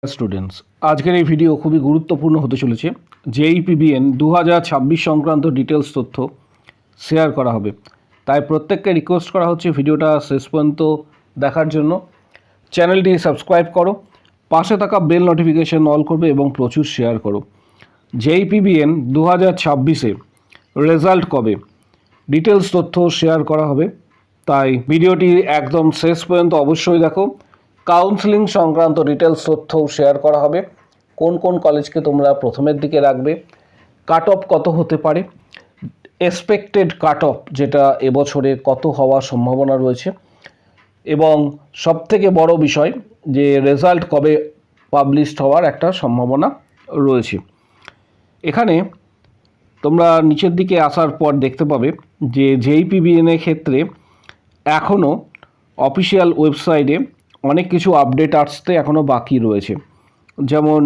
Students, আজকের এই video খুবই গুরুত্বপূর্ণ হতে চলেছে। জেইপিবিএন 2026 সংক্রান্ত ডিটেলস তথ্য শেয়ার করা হবে, তাই প্রত্যেককে রিকোয়েস্ট করা হচ্ছে ভিডিওটা শেষ পর্যন্ত দেখার জন্য। চ্যানেলটি সাবস্ক্রাইব করো, পাশে থাকা বেল নোটিফিকেশন অল করবে এবং প্রচুর শেয়ার করো। জেইপিবিএন 2026-এ রেজাল্ট কবে, ডিটেলস তথ্য শেয়ার করা হবে, তাই ভিডিওটি একদম শেষ পর্যন্ত অবশ্যই দেখো। কাউন্সেলিং সংক্রান্ত ডিটেলস তথ্যও শেয়ার করা হবে, কোন কোন কলেজকে তোমরা প্রথমের দিকে রাখবে, কাট অফ কত হতে পারে, এক্সপেক্টেড কাট অফ যেটা এবছরে কত হওয়ার সম্ভাবনা রয়েছে, এবং সবথেকে বড় বিষয় যে রেজাল্ট কবে পাবলিশড হওয়ার একটা সম্ভাবনা রয়েছে। এখানে তোমরা নিচের দিকে আসার পর দেখতে পাবে যে জেইপিবিএনের ক্ষেত্রে এখনও অফিসিয়াল ওয়েবসাইটে অনেক কিছু আপডেট আসতে এখনও বাকি রয়েছে, যেমন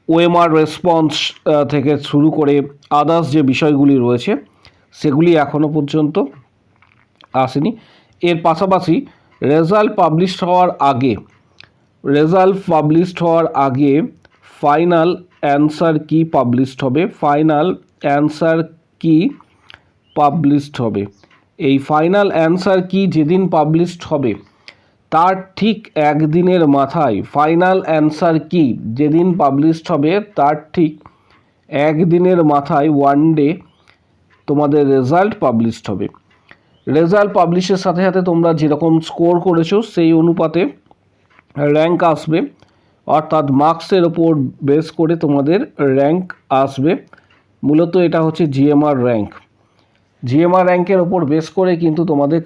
ওএমআর রেসপন্স থেকে শুরু করে আদার্স যে বিষয়গুলি রয়েছে সেগুলি এখনও পর্যন্ত আসেনি। এর পাশাপাশি রেজাল্ট পাবলিশড হওয়ার আগে ফাইনাল অ্যান্সার কি পাবলিশড হবে। এই ফাইনাল অ্যান্সার কি যেদিন পাবলিশড হবে তার ঠিক একদিনের মাথায় ওয়ান ডে তোমাদের রেজাল্ট পাবলিশড হবে। রেজাল্ট পাবলিশের সাথে সাথে তোমরা যেরকম স্কোর করেছো সেই অনুপাতে র্যাঙ্ক আসবে, অর্থাৎ মার্কসের ওপর বেস করে তোমাদের র্যাঙ্ক আসবে। মূলত এটা হচ্ছে জিএমআর র্যাঙ্কের ওপর বেস করে কিন্তু তোমাদের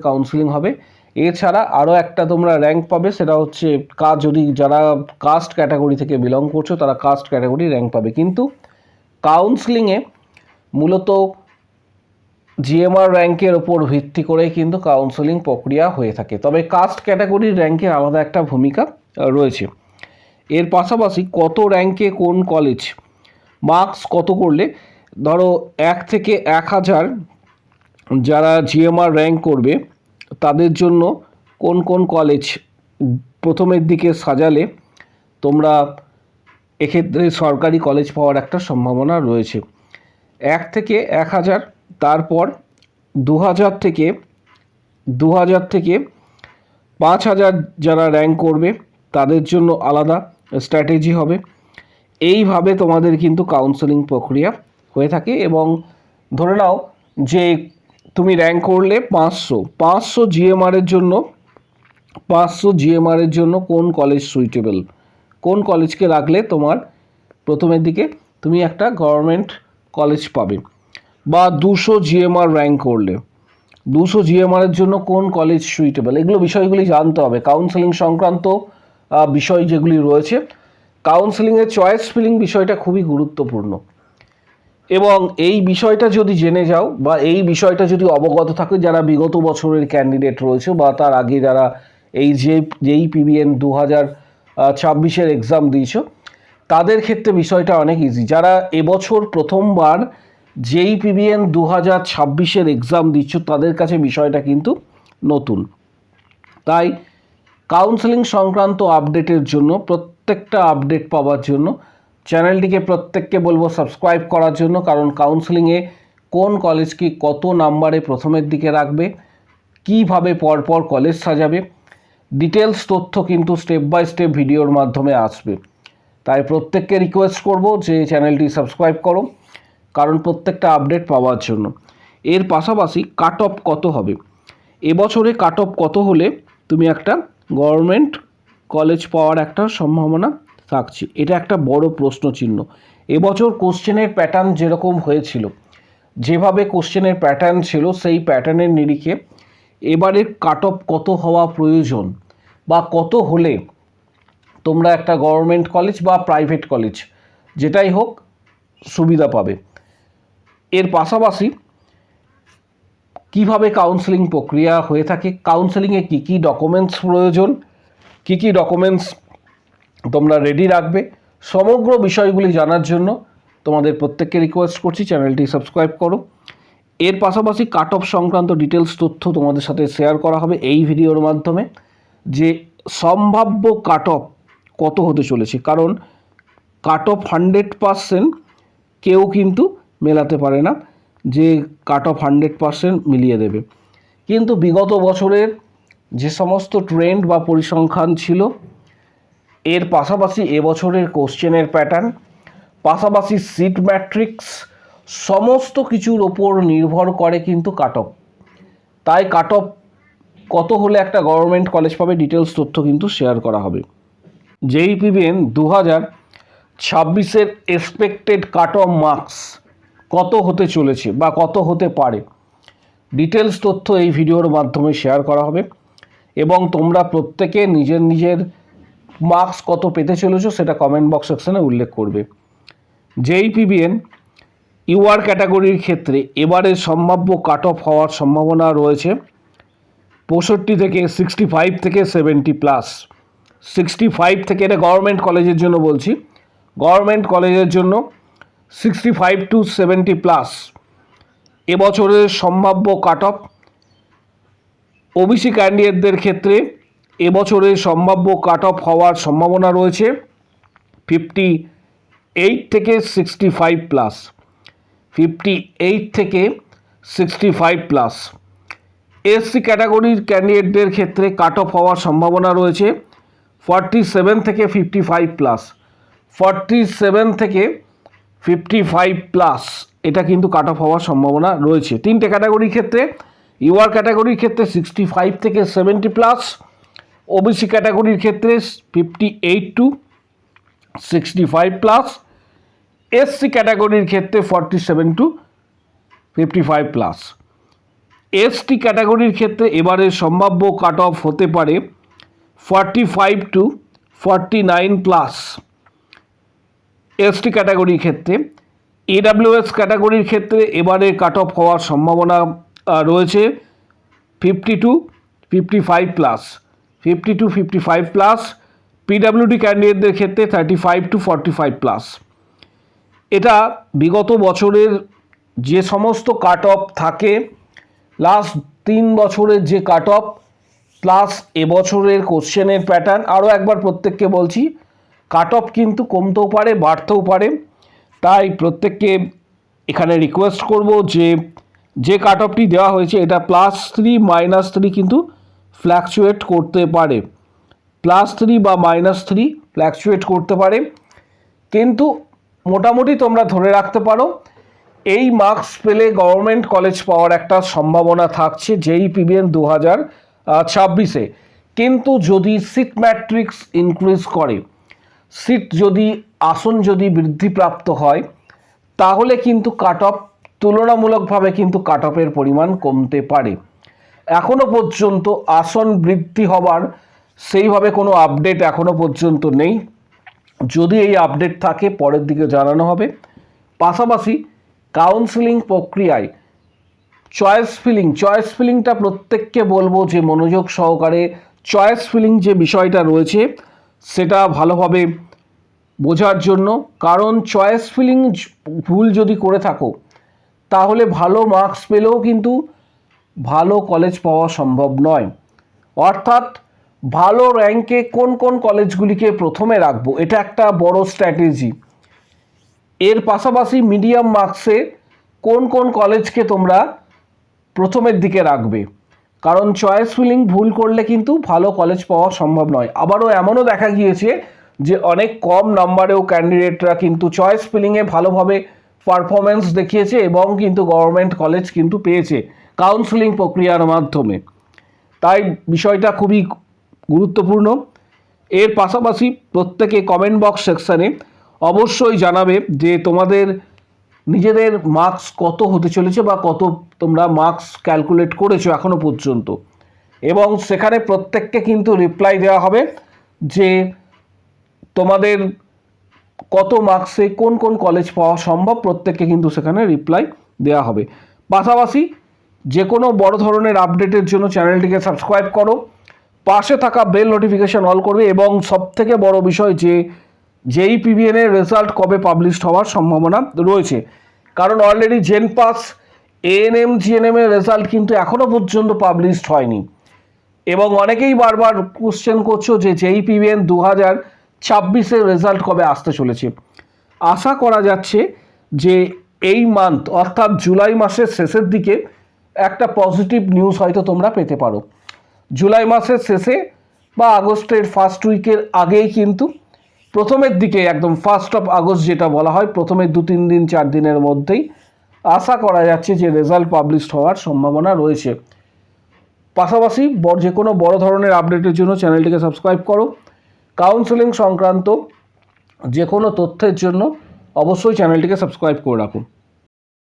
কাউন্সেলিং হবে। এছাড়া আরও একটা তোমরা র্যাঙ্ক পাবে, সেটা হচ্ছে যারা কাস্ট ক্যাটাগরি থেকে বিলং করছো তারা কাস্ট ক্যাটাগরি র্যাঙ্ক পাবে। কিন্তু কাউন্সেলিংয়ে মূলত জিএমআর র্যাঙ্কের ওপর ভিত্তি করে কিন্তু কাউন্সেলিং প্রক্রিয়া হয়ে থাকে, তবে কাস্ট ক্যাটাগরির র্যাঙ্কের আলাদা একটা ভূমিকা রয়েছে। এর পাশাপাশি কত র্যাঙ্কে কোন কলেজ, মার্কস কত করলে, ধরো 1 থেকে 1000 যারা জিএমআর র্যাঙ্ক করবে তাদের জন্য কোন কোন কলেজ প্রথমের দিকে সাজালে তোমরা এক্ষেত্রে সরকারি কলেজ পাওয়ার একটা সম্ভাবনা রয়েছে। 1 থেকে 1000, তারপর 2000 থেকে 5000 যারা র্যাঙ্ক করবে তাদের জন্য আলাদা স্ট্র্যাটেজি হবে। এইভাবে তোমাদের কিন্তু কাউন্সেলিং প্রক্রিয়া হয়ে থাকে। এবং ধরে নাও যে তুমি র্যাঙ্ক করলে 500 জিএমআরের জন্য কোন কলেজ সুইটেবল, কোন কলেজকে রাখলে তোমার প্রথমের দিকে তুমি একটা গভর্নমেন্ট কলেজ পাবে। বা 200 জিএমআর র্যাঙ্ক করলে 200 জিএমআরের জন্য কোন কলেজ সুইটেবল, এগুলো বিষয়গুলি জানতে হবে। কাউন্সেলিং সংক্রান্ত বিষয় যেগুলি রয়েছে, কাউন্সেলিংয়ের চয়েস ফিলিং বিষয়টা খুবই গুরুত্বপূর্ণ। এবং এই বিষয়টা যদি জেনে যাও বা এই বিষয়টা যদি অবগত থাকে যারা বিগত বছরের ক্যান্ডিডেট রয়েছে বা তার আগে যারা এই জেইপিবিএন 2026-এর এক্সাম দিয়েছো, তাদের ক্ষেত্রে বিষয়টা অনেক ইজি। যারা এবছর প্রথমবার জেইপিবিএন 2026-এর এক্সাম দিচ্ছ তাদের কাছে বিষয়টা কিন্তু নতুন। তাই কাউন্সেলিং সংক্রান্ত আপডেটের জন্য, প্রত্যেকটা আপডেট পাওয়ার জন্য চ্যানেলটিকে প্রত্যেককে বলবো সাবস্ক্রাইব করার জন্য, কারণ কাউন্সেলিংয়ে কোন কলেজকে কত নাম্বারে প্রথমের দিকে রাখবে, কিভাবে পরপর কলেজ সাজাবে, ডিটেলস তথ্য কিন্তু স্টেপ বাই স্টেপ ভিডিওর মাধ্যমে আসবে। তাই প্রত্যেককে রিকোয়েস্ট করব যে চ্যানেলটি সাবস্ক্রাইব করো, কারণ প্রত্যেকটা আপডেট পাওয়ার জন্য। এর পাশাপাশি কাট অফ কত হবে, এবছরে কাট অফ কত হলে তুমি একটা গভর্নমেন্ট কলেজ পাওয়ার একটা সম্ভাবনা থাকছে, এটা একটা বড় প্রশ্ন চিহ্ন। এবছর কোশ্চেনের প্যাটার্ন যেরকম হয়েছিল, যেভাবে কোশ্চেনের প্যাটার্ন ছিল সেই প্যাটার্নের নিরিখে এবারের কাট অফ কত হওয়া প্রয়োজন বা কত হলে তোমরা একটা গভর্নমেন্ট কলেজ বা প্রাইভেট কলেজ যেটাই হোক সুবিধা পাবে। এর পাশাপাশি কিভাবে কাউন্সেলিং প্রক্রিয়া হয়ে থাকে, কাউন্সেলিংয়ে কী কী ডকুমেন্টস প্রয়োজন, কী কী ডকুমেন্টস তোমরা রেডি রাখবে, সমগ্র বিষয়গুলি জানার জন্য তোমাদের প্রত্যেককে রিকোয়েস্ট করছি চ্যানেলটি সাবস্ক্রাইব করো। এর পাশাপাশি কাট অফ সংক্রান্ত ডিটেলস তথ্য তোমাদের সাথে শেয়ার করা হবে এই ভিডিওর মাধ্যমে, যে সম্ভাব্য কাট অফ কত হতে চলেছে। কারণ কাট অফ 100% কেউ কিন্তু মেলাতে পারে না যে কাট অফ 100% মিলিয়ে দেবে, কিন্তু বিগত বছরের যে সমস্ত ট্রেন্ড বা পরিসংখ্যান ছিল, এর পাশাপাশি এবছরের কোশ্চেনের প্যাটার্ন, পাশাপাশি সিট ম্যাট্রিক্স, সমস্ত কিছুর ওপর নির্ভর করে কিন্তু কাট অফ। তাই কাট অফ কত হলে একটা গভর্নমেন্ট কলেজ পাবে ডিটেলস তথ্য কিন্তু শেয়ার করা হবে। JEE-PBN 2026-এর এক্সপেক্টেড কাট অফ মার্কস কত হতে চলেছে বা কত হতে পারে, ডিটেলস তথ্য এই ভিডিওর মাধ্যমে শেয়ার করা হবে এবং তোমরা প্রত্যেকে নিজের নিজের মার্কস কত পেতে চলেছো সেটা কমেন্ট বক্স সেকশনে উল্লেখ করবে। JEE-PBN ইউআর ক্যাটাগরির ক্ষেত্রে এবারে সম্ভাব্য কাট অফ হওয়ার সম্ভাবনা রয়েছে 65 থেকে 65 থেকে 70+। 65 থেকে, এটা গভর্নমেন্ট কলেজের জন্য বলছি, গভর্নমেন্ট কলেজের জন্য 65 to 70+। এবছরের সম্ভাব্য কাট অফ ওবিসি ক্যান্ডিডেটদের ক্ষেত্রে এবছরের সম্ভাব্য কাট অফ হওয়ার সম্ভাবনা রয়েছে 58 থেকে 65+। 58 থেকে 65+। এসসি ক্যাটাগরির ক্যান্ডিডেটদের ক্ষেত্রে কাট অফ হওয়ার সম্ভাবনা রয়েছে 47 থেকে 55+। 47 থেকে 55+, এটা কিন্তু কাট অফ হওয়ার সম্ভাবনা রয়েছে। তিনটে ক্যাটাগরির ক্ষেত্রে, ইউআর ক্যাটাগরির ক্ষেত্রে 65 থেকে 70+, ওবিসি ক্যাটাগরির ক্ষেত্রে 58 to 65+, এসসি ক্যাটাগরির ক্ষেত্রে 47 to 55+। এসটি ক্যাটাগরির ক্ষেত্রে এবারে সম্ভাব্য কাট অফ হতে পারে 45 to 49+। এসটি ক্যাটাগরির ক্ষেত্রে, এডাব্লিউএস ক্যাটাগরির ক্ষেত্রে এবারে কাট অফ হওয়ার সম্ভাবনা রয়েছে 50 to 55+। 50 to 55+। পিডাব্লিউডি ক্যান্ডিডেটদের ক্ষেত্রে 35 to 45+। এটা বিগত বছরের যে সমস্ত কাট অফ থাকে, লাস্ট 3 বছরের যে কাট অফ প্লাস এবছরের কোশ্চেনের প্যাটার্ন, আরও একবার প্রত্যেককে বলছি কাট অফ কিন্তু কমতেও পারে বাড়তেও পারে। তাই প্রত্যেককে এখানে রিকোয়েস্ট করব যে কাট অফটি দেওয়া হয়েছে এটা +3 -3 কিন্তু ফ্ল্যাকচুয়েট করতে পারে, +3 বা -3 ফ্ল্যাকচুয়েট করতে পারে, কিন্তু মোটামুটি তোমরা ধরে রাখতে পারো এই মার্কস পেলে গভর্নমেন্ট কলেজ পাওয়ার একটা সম্ভাবনা থাকছে JEE-PBN 2026-এ। কিন্তু যদি সিট ম্যাট্রিক্স ইনক্রিজ করে, সিট যদি আসন যদি বৃদ্ধিপ্রাপ্ত হয়, তাহলে কিন্তু কাট অফ তুলনামূলকভাবে কিন্তু কাট অফের পরিমাণ কমতে পারে। এখনও পর্যন্ত আসন বৃদ্ধি হবার সেইভাবে কোনো আপডেট এখনও পর্যন্ত নেই, যদি এই আপডেট থাকে পরের দিকে জানানো হবে। পাশাপাশি কাউন্সিলিং প্রক্রিয়ায় চয়েস ফিলিংটা প্রত্যেককে বলবো যে মনোযোগ সহকারে চয়েস ফিলিং যে বিষয়টা রয়েছে সেটা ভালোভাবে বোঝার জন্য, কারণ চয়েস ফিলিং ভুল যদি করে থাকো তাহলে ভালো মার্কস পেলেও কিন্তু ভালো কলেজ পাওয়া সম্ভব নয়। অর্থাৎ ভালো র্যাঙ্কে কোন কোন কলেজগুলিকে প্রথমে রাখবো, এটা একটা বড় স্ট্র্যাটেজি। এর পাশাপাশি মিডিয়াম মার্কসে কোন কোন কলেজকে তোমরা প্রথমের দিকে রাখবে, কারণ চয়েস ফিলিং ভুল করলে কিন্তু ভালো কলেজ পাওয়া সম্ভব নয়। আবারও এমনও দেখা গিয়েছে যে অনেক কম নাম্বারেও ক্যান্ডিডেটরা কিন্তু চয়েস ফিলিংয়ে ভালোভাবে পারফরমেন্স দেখিয়েছে এবং কিন্তু গভর্নমেন্ট কলেজ কিন্তু পেয়েছে কাউন্সিলিং প্রক্রিয়ার মাধ্যমে। তাই বিষয়টা খুবই গুরুত্বপূর্ণ। এর পাশাপাশি প্রত্যেকে কমেন্ট বক্স সেকশানে অবশ্যই জানাবে যে তোমাদের নিজেদের মার্কস কত হতে চলেছে বা কত তোমরা মার্কস ক্যালকুলেট করেছো এখনও পর্যন্ত, এবং সেখানে প্রত্যেককে কিন্তু রিপ্লাই দেওয়া হবে যে তোমাদের কত মার্কসে কোন কোন কলেজ পাওয়া সম্ভব, প্রত্যেককে কিন্তু সেখানে রিপ্লাই দেওয়া হবে। পাশাপাশি যে কোনো বড় ধরনের আপডেটের জন্য চ্যানেলটিকে সাবস্ক্রাইব করো, পাশে থাকা বেল নোটিফিকেশান অল করবে, এবং সবথেকে বড় বিষয় যে JEE-PBN এর রেজাল্ট কবে পাবলিশড হওয়ার সম্ভাবনা রয়েছে, কারণ অলরেডি জেন পাস এএনএম জিএনএম এর রেজাল্ট কিন্তু এখনও পর্যন্ত পাবলিশড হয়নি, এবং অনেকেই বারবার কোশ্চেন করছো যে JEE-PBN 2026-এর রেজাল্ট কবে আসতে চলেছে। আশা করা যাচ্ছে যে এই মান্থ অর্থাৎ জুলাই মাসের শেষের দিকে একটা পজিটিভ নিউজ হয়তো তোমরা পেতে পারো। জুলাই মাসের শেষে বা আগস্টের ফার্স্ট উইকের আগেই কিন্তু প্রথমের দিকে একদম 1 আগস্ট যেটা বলা হয়, প্রথমের 2-3 দিন 4 দিনের মধ্যেই আশা করা যাচ্ছে যে রেজাল্ট পাবলিশড হওয়ার সম্ভাবনা রয়েছে। পাশাপাশি যে কোনো বড় ধরনের আপডেটের জন্য চ্যানেলটিকে সাবস্ক্রাইব করো। কাউন্সেলিং সংক্রান্ত যে কোনো তথ্যের জন্য অবশ্যই চ্যানেলটিকে সাবস্ক্রাইব করে রাখুন।